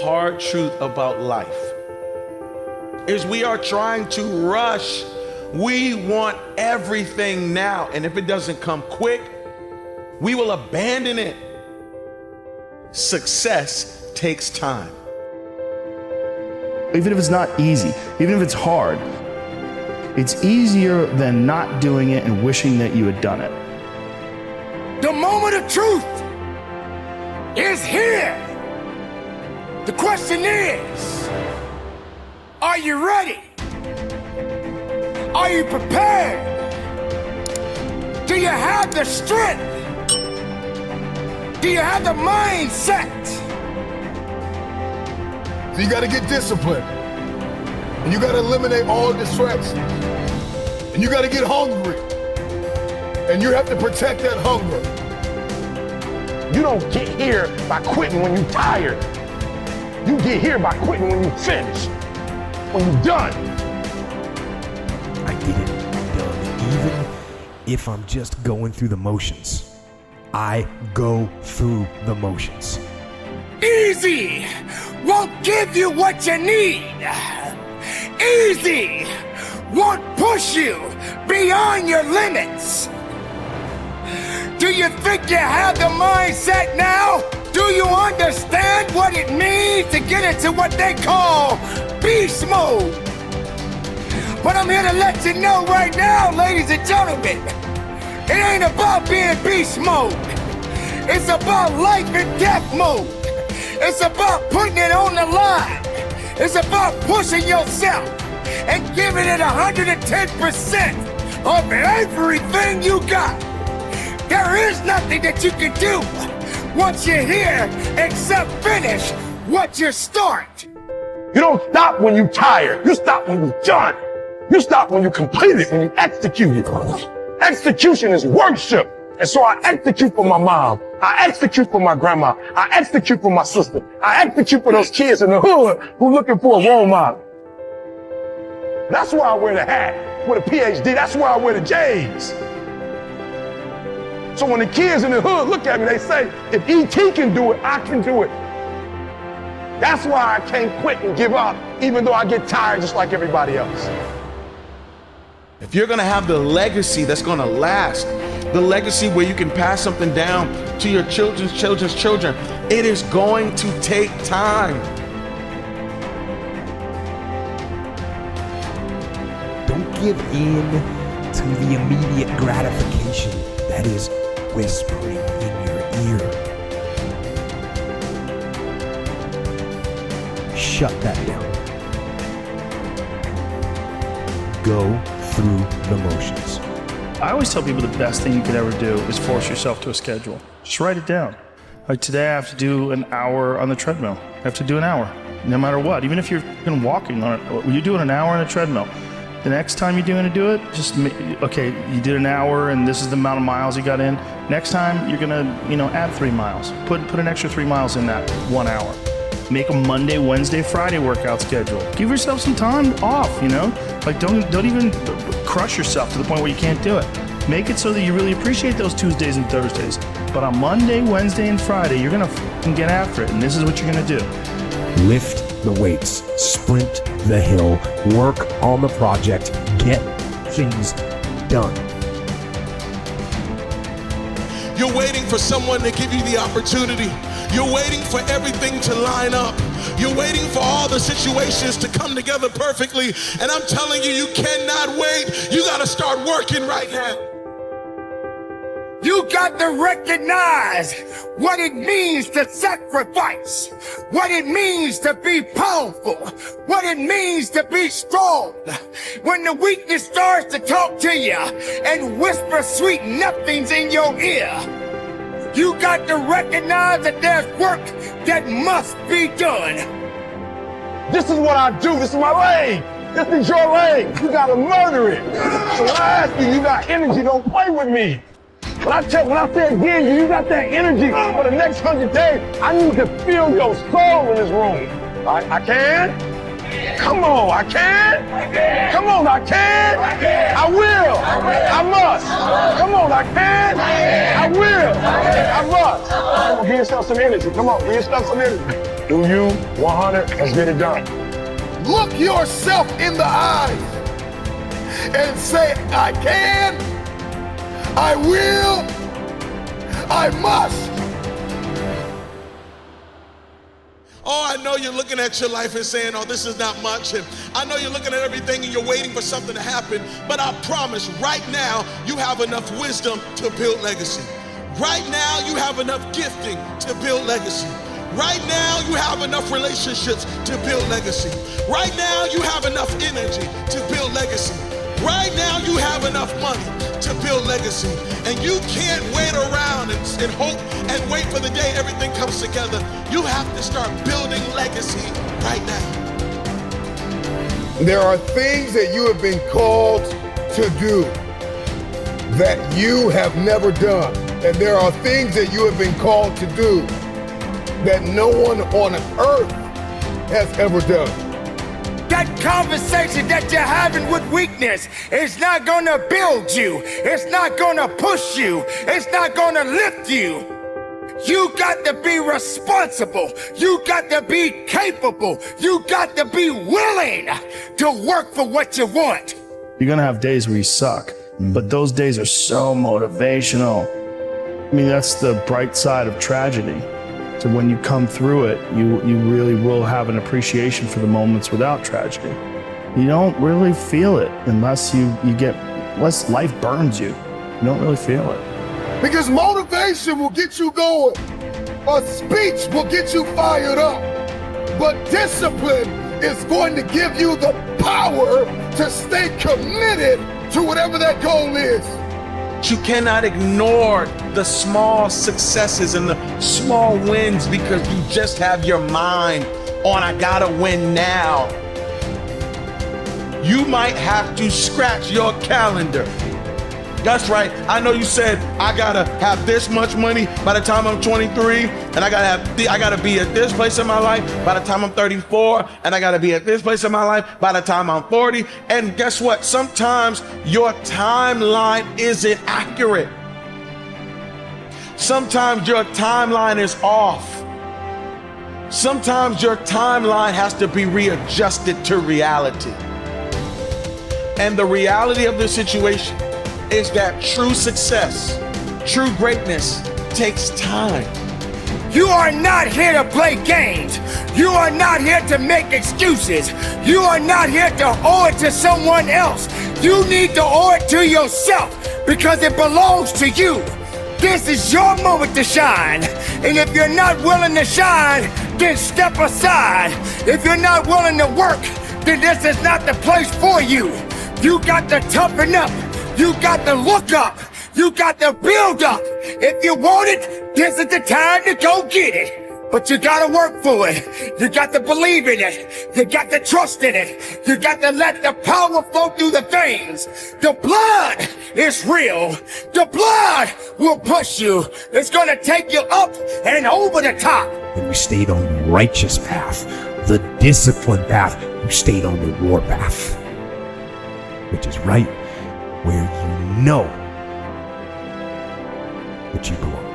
hard truth about life is we are trying to rush. We want everything now, and if it doesn't come quick, we will abandon it. Success takes time. Even if it's not easy, even if it's hard, it's easier than not doing it and wishing that you had done it. The moment of truth is here. The question is, are you ready? Are you prepared? Do you have the strength? Do you have the mindset? So you gotta get disciplined. And you gotta eliminate all distractions. And you gotta get hungry. And you have to protect that hunger. You don't get here by quitting when you're tired. You get here by quitting when you finish, when you're done. I get it done, even if I'm just going through the motions. I go through the motions. Easy won't give you what you need. Easy won't push you beyond your limits. Do you think you have the mindset now? Do you understand what it means to get into what they call beast mode? But I'm here to let you know right now, ladies and gentlemen, it ain't about being beast mode. It's about life and death mode. It's about putting it on the line. It's about pushing yourself and giving it 110% of everything you got. There is nothing that you can do once you're here except finish what you start. You don't stop when you're tired. You stop when you're done. You stop when you complete it, when you execute it. Execution is worship. And so I execute for my mom. I execute for my grandma. I execute for my sister. I execute for those kids in the hood who are looking for a role model. That's why I wear the hat with a PhD. That's why I wear the J's. So when the kids in the hood look at me, they say, if E.T. can do it, I can do it. That's why I can't quit and give up, even though I get tired just like everybody else. If you're gonna have the legacy that's gonna last, the legacy where you can pass something down to your children's children's children, it is going to take time. Don't give in to the immediate gratification that is whispering in your ear. Shut that down. Go through the motions. I always tell people the best thing you could ever do is force yourself to a schedule. Just write it down. Like today I have to do an hour on the treadmill. I have to do an hour, no matter what. Even if you're walking on it, you're doing an hour on a treadmill. The next time you're going to do it, just, okay, you did an hour and this is the amount of miles you got in. Next time you're going to, add 3 miles. Put an extra 3 miles in that 1 hour. Make a Monday, Wednesday, Friday workout schedule. Give yourself some time off, Like don't even crush yourself to the point where you can't do it. Make it so that you really appreciate those Tuesdays and Thursdays. But on Monday, Wednesday, and Friday, you're gonna get after it, and this is what you're gonna do. Lift the weights, sprint the hill, work on the project, get things done. You're waiting for someone to give you the opportunity. You're waiting for everything to line up. You're waiting for all the situations to come together perfectly. And I'm telling you, you cannot wait. You gotta start working right now. You got to recognize what it means to sacrifice, what it means to be powerful, what it means to be strong. When the weakness starts to talk to you and whisper sweet nothings in your ear, you got to recognize that there's work that must be done. This is what I do. This is my lane. This is your lane. You gotta murder it. So when I ask you got energy, don't play with me. When I say again, you got that energy for the next 100 days, I need to feel your soul in this room. I can? Come on, I can? Come on, I can? I will. I must. Come on, I can? I will. I must. Come on, give yourself some energy. Come on, give yourself some energy. Do you 100? Let's get it done. Look yourself in the eyes and say, I can, I will, I must. Oh, I know you're looking at your life and saying, oh, this is not much. And I know you're looking at everything and you're waiting for something to happen. But I promise right now, you have enough wisdom to build legacy. Right now, you have enough gifting to build legacy. Right now, you have enough relationships to build legacy. Right now, you have enough energy to build legacy. Right now, you have enough money to build legacy. And you can't wait around and hope and wait for the day everything comes together. You have to start building legacy right now. There are things that you have been called to do that you have never done. And there are things that you have been called to do that no one on earth has ever done. That conversation that you're having with weakness is not gonna build you. It's not gonna push you. It's not gonna lift you. You got to be responsible. You got to be capable. You got to be willing to work for what you want. You're gonna have days where you suck, but those days are so motivational. I mean, that's the bright side of tragedy. So when you come through it, you really will have an appreciation for the moments without tragedy. You don't really feel it unless unless life burns you. You don't really feel it. Because motivation will get you going. A speech will get you fired up. But discipline is going to give you the power to stay committed to whatever that goal is. You cannot ignore the small successes and the small wins because you just have your mind on, I gotta win now. You might have to scratch your calendar. That's right. I know you said I gotta have this much money by the time I'm 23, and I gotta be at this place in my life by the time I'm 34, and I gotta be at this place in my life by the time I'm 40. And guess what? Sometimes your timeline isn't accurate. Sometimes your timeline is off. Sometimes your timeline has to be readjusted to reality. And the reality of the situation is that true success, true greatness takes time. You are not here to play games. You are not here to make excuses. You are not here to owe it to someone else. You need to owe it to yourself because it belongs to you. This is your moment to shine. And if you're not willing to shine, then step aside. If you're not willing to work, then this is not the place for you. You got to toughen up. You got to look up. You got to build up. If you want it, this is the time to go get it. But you got to work for it. You got to believe in it. You got to trust in it. You got to let the power flow through the veins. The blood is real. The blood will push you. It's going to take you up and over the top. When you stayed on the righteous path, the disciplined path, you stayed on the war path, which is right where you know that you belong.